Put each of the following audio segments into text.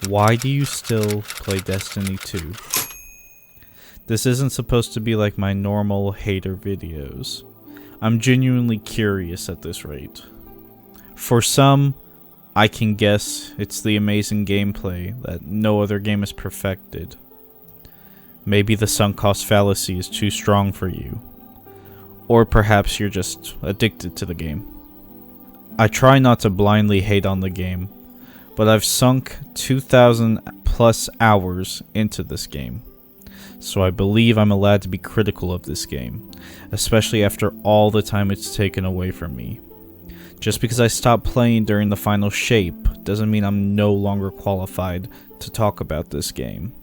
Why do you still play Destiny 2? This isn't supposed to be like my normal hater videos. I'm genuinely curious at this rate. For some, I can guess it's the amazing gameplay that no other game has perfected. Maybe the sunk cost fallacy is too strong for you. Or perhaps you're just addicted to the game. I try not to blindly hate on the game, but I've sunk 2,000 plus hours into this game. So I believe I'm allowed to be critical of this game, especially after all the time it's taken away from me. Just because I stopped playing during the final shape doesn't mean I'm no longer qualified to talk about this game.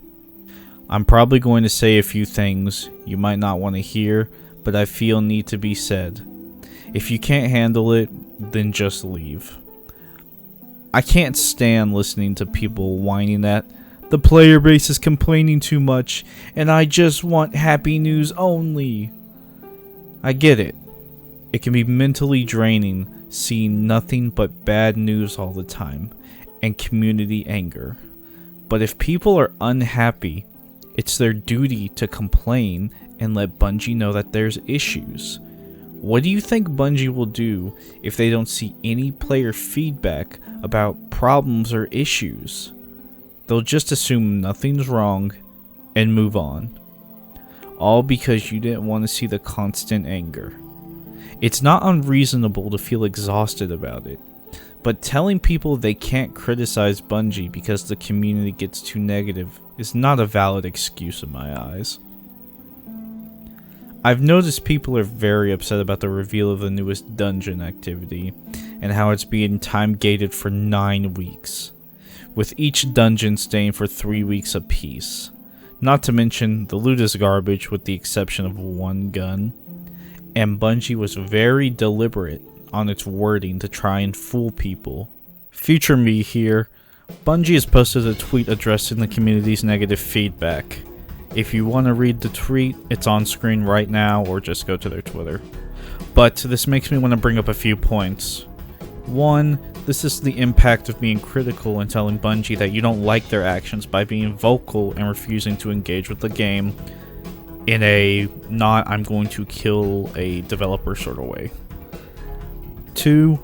I'm probably going to say a few things you might not want to hear, but I feel need to be said. If you can't handle it, then just leave. I can't stand listening to people whining that the player base is complaining too much and I just want happy news only. I get it. It can be mentally draining seeing nothing but bad news all the time and community anger. But if people are unhappy, it's their duty to complain and let Bungie know that there's issues. What do you think Bungie will do if they don't see any player feedback about problems or issues? They'll just assume nothing's wrong and move on. All because you didn't want to see the constant anger. It's not unreasonable to feel exhausted about it, but telling people they can't criticize Bungie because the community gets too negative is not a valid excuse in my eyes. I've noticed people are very upset about the reveal of the newest dungeon activity and how it's being time gated for 9 weeks, with each dungeon staying for 3 weeks apiece. Not to mention the loot is garbage with the exception of one gun, and Bungie was very deliberate on its wording to try and fool people. Future me here, Bungie has posted a tweet addressing the community's negative feedback. If you want to read the tweet, it's on screen right now, or just go to their Twitter. But this makes me want to bring up a few points. One, this is the impact of being critical and telling Bungie that you don't like their actions by being vocal and refusing to engage with the game in a not I'm going to kill a developer sort of way. Two,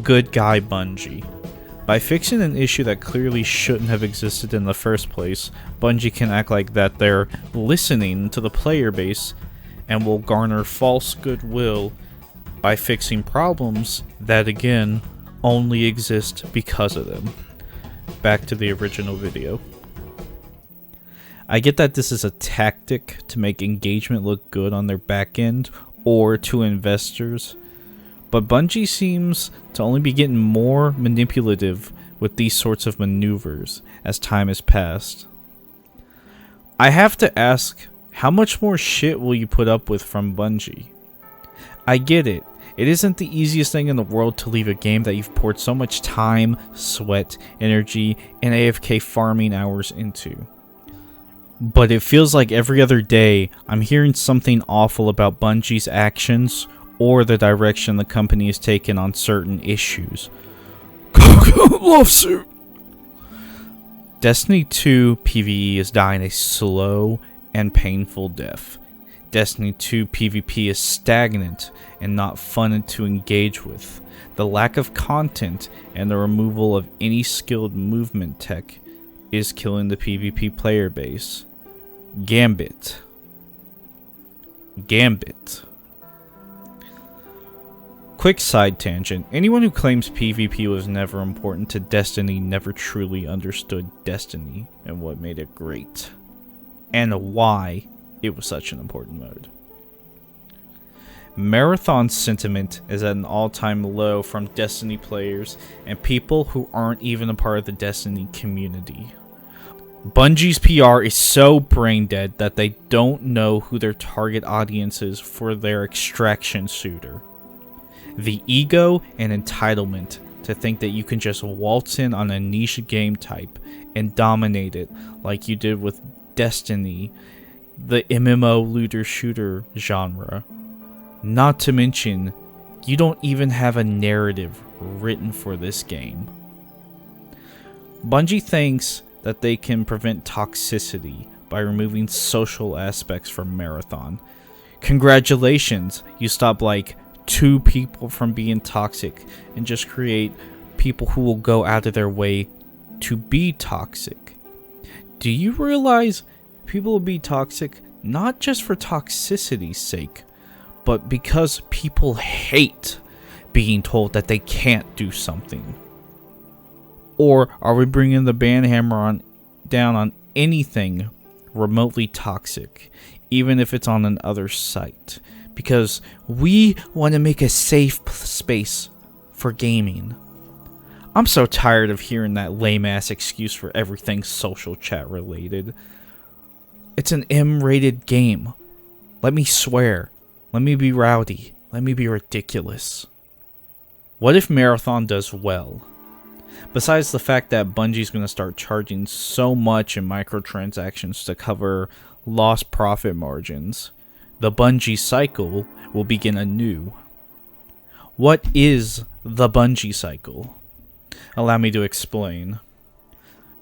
good guy Bungie. By fixing an issue that clearly shouldn't have existed in the first place, Bungie can act like that they're listening to the player base and will garner false goodwill by fixing problems that, again, only exist because of them. Back to the original video. I get that this is a tactic to make engagement look good on their back end or to investors, but Bungie seems to only be getting more manipulative with these sorts of maneuvers as time has passed. I have to ask, how much more shit will you put up with from Bungie? I get it. It isn't the easiest thing in the world to leave a game that you've poured so much time, sweat, energy, and AFK farming hours into. But it feels like every other day I'm hearing something awful about Bungie's actions or the direction the company is taking on certain issues. Lawsuit! Destiny 2 PvE is dying a slow and painful death. Destiny 2 PvP is stagnant and not fun to engage with. The lack of content and the removal of any skilled movement tech is killing the PvP player base. Gambit. Quick side tangent. Anyone who claims PvP was never important to Destiny never truly understood Destiny and what made it great. And why it was such an important mode. Marathon sentiment is at an all-time low from Destiny players and people who aren't even a part of the Destiny community. Bungie's PR is so brain dead that they don't know who their target audience is for their extraction shooter. The ego and entitlement to think that you can just waltz in on a niche game type and dominate it like you did with Destiny, the MMO looter shooter genre. Not to mention, you don't even have a narrative written for this game. Bungie thinks that they can prevent toxicity by removing social aspects from Marathon. Congratulations, you stop like 2 people from being toxic and just create people who will go out of their way to be toxic. Do you realize people will be toxic not just for toxicity's sake, but because people hate being told that they can't do something? Or are we bringing the banhammer down on anything remotely toxic, even if it's on another site? Because we want to make a safe space for gaming. I'm so tired of hearing that lame-ass excuse for everything social chat related. It's an M-rated game. Let me swear. Let me be rowdy. Let me be ridiculous. What if Marathon does well? Besides the fact that Bungie's going to start charging so much in microtransactions to cover lost profit margins, the Bungie cycle will begin anew. What is the Bungie cycle? Allow me to explain.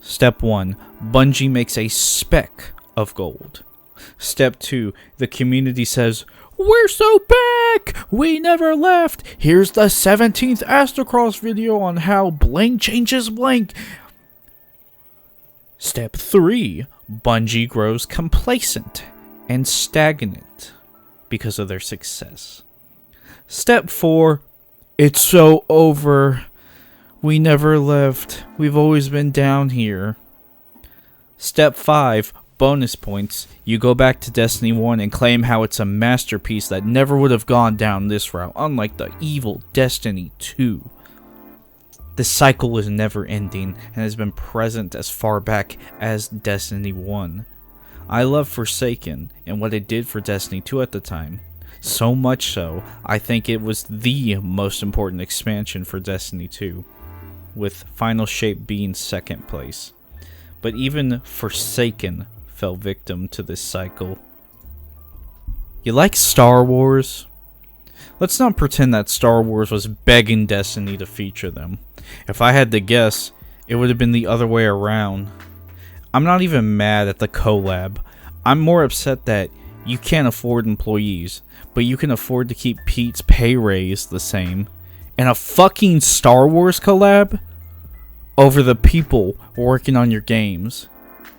Step 1. Bungie makes a speck of gold. Step 2. The community says, "We're so back! We never left! Here's the 17th Aztecross video on how blank changes blank." Step 3. Bungie grows complacent and stagnant because of their success. Step 4. It's so over. We never left. We've always been down here. Step 5. Bonus points. You go back to Destiny 1 and claim how it's a masterpiece that never would have gone down this route, unlike the evil Destiny 2. This cycle is never ending and has been present as far back as Destiny 1. I love Forsaken and what it did for Destiny 2 at the time. So much so, I think it was the most important expansion for Destiny 2, with Final Shape being second place. But even Forsaken fell victim to this cycle. You like Star Wars? Let's not pretend that Star Wars was begging Destiny to feature them. If I had to guess, it would have been the other way around. I'm not even mad at the collab. I'm more upset that you can't afford employees, but you can afford to keep Pete's pay raise the same. And a fucking Star Wars collab over the people working on your games.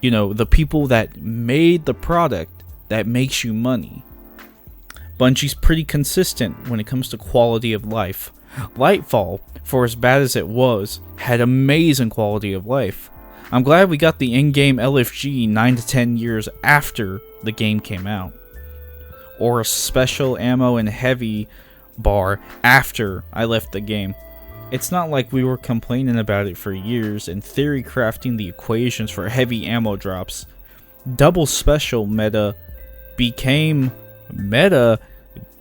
You know, the people that made the product that makes you money. Bungie's pretty consistent when it comes to quality of life. Lightfall, for as bad as it was, had amazing quality of life. I'm glad we got the in-game LFG 9 to 10 years after the game came out. Or a special ammo and heavy bar after I left the game. It's not like we were complaining about it for years and theory crafting the equations for heavy ammo drops. Double special meta became meta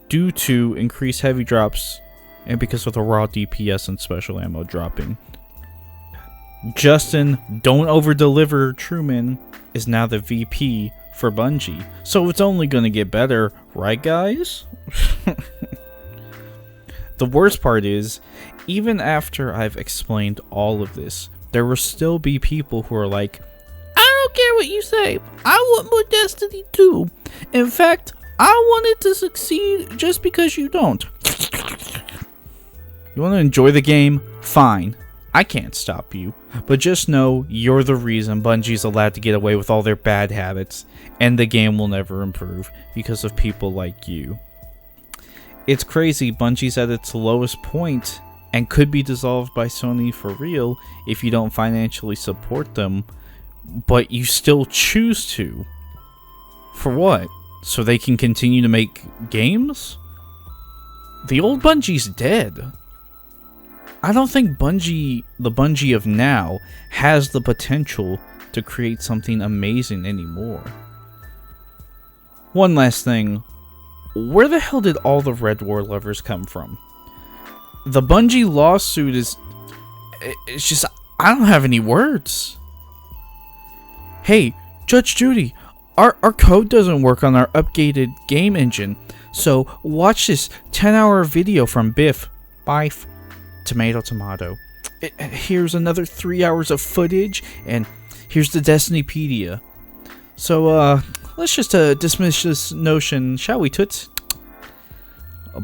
due to increased heavy drops and because of the raw DPS and special ammo dropping. Justin, don't over-deliver Truman, is now the VP for Bungie, so it's only gonna get better, right guys? The worst part is, even after I've explained all of this, there will still be people who are like, "I don't care what you say, I want more Destiny 2. In fact, I want it to succeed just because you don't." You want to enjoy the game? Fine. I can't stop you. But just know you're the reason Bungie's allowed to get away with all their bad habits, and the game will never improve because of people like you. It's crazy, Bungie's at its lowest point and could be dissolved by Sony for real if you don't financially support them, but you still choose to. For what? So they can continue to make games? The old Bungie's dead. I don't think Bungie, the Bungie of now, has the potential to create something amazing anymore. One last thing. Where the hell did all the Red War lovers come from? The Bungie lawsuit is... It's just... I don't have any words. Hey, Judge Judy, our code doesn't work on our updated game engine, so watch this 10-hour video from Biff. Tomato, tomato. Here's another 3 hours of footage, and here's the Destinypedia. So, let's just dismiss this notion, shall we, Toots?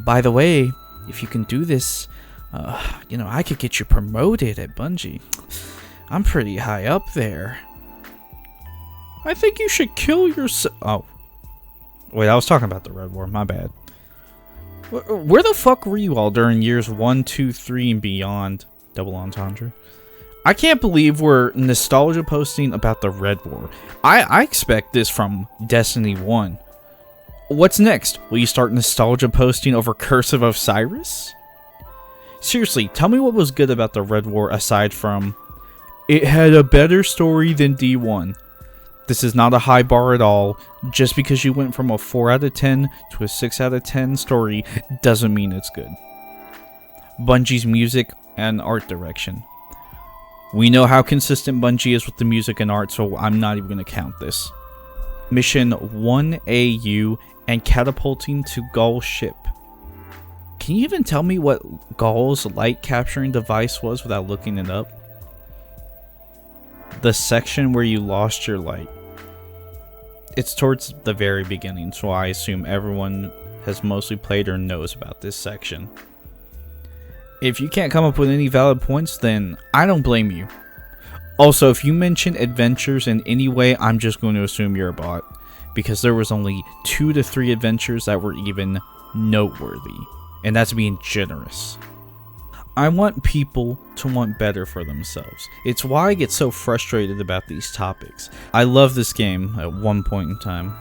By the way, if you can do this, I could get you promoted at Bungie. I'm pretty high up there. I think you should kill yourself. Oh. Wait, I was talking about the Red War, my bad. Where the fuck were you all during years 1, 2, 3, and beyond? Double entendre. I can't believe we're nostalgia posting about the Red War. I expect this from Destiny 1. What's next? Will you start nostalgia posting over Curse of Osiris? Seriously, tell me what was good about the Red War aside from it had a better story than D1. This is not a high bar at all. Just because you went from a 4 out of 10 to a 6 out of 10 story doesn't mean it's good. Bungie's music and art direction. We know how consistent Bungie is with the music and art, so I'm not even going to count this. Mission 1AU and catapulting to Gaul's ship. Can you even tell me what Gaul's light capturing device was without looking it up? The section where you lost your light. It's towards the very beginning, so I assume everyone has mostly played or knows about this section. If you can't come up with any valid points, then I don't blame you. Also, if you mention adventures in any way, I'm just going to assume you're a bot, because there was only 2 to 3 adventures that were even noteworthy, and that's being generous. I want people to want better for themselves. It's why I get so frustrated about these topics. I love this game at one point in time.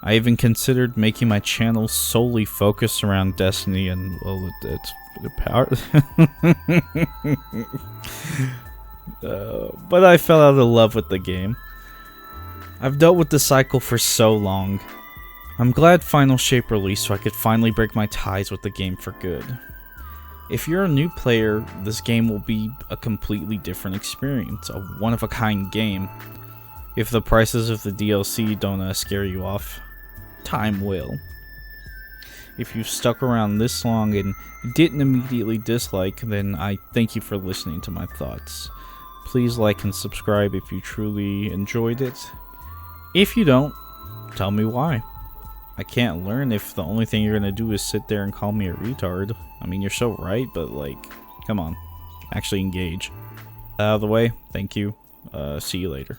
I even considered making my channel solely focused around Destiny, and well, it's the power. But I fell out of love with the game. I've dealt with the cycle for so long. I'm glad Final Shape released so I could finally break my ties with the game for good. If you're a new player, this game will be a completely different experience, a one-of-a-kind game. If the prices of the DLC don't scare you off, time will. If you've stuck around this long and didn't immediately dislike, then I thank you for listening to my thoughts. Please like and subscribe if you truly enjoyed it. If you don't, tell me why. I can't learn if the only thing you're gonna do is sit there and call me a retard. I mean, you're so right, but like, come on. Actually engage. Out of the way, thank you. See you later.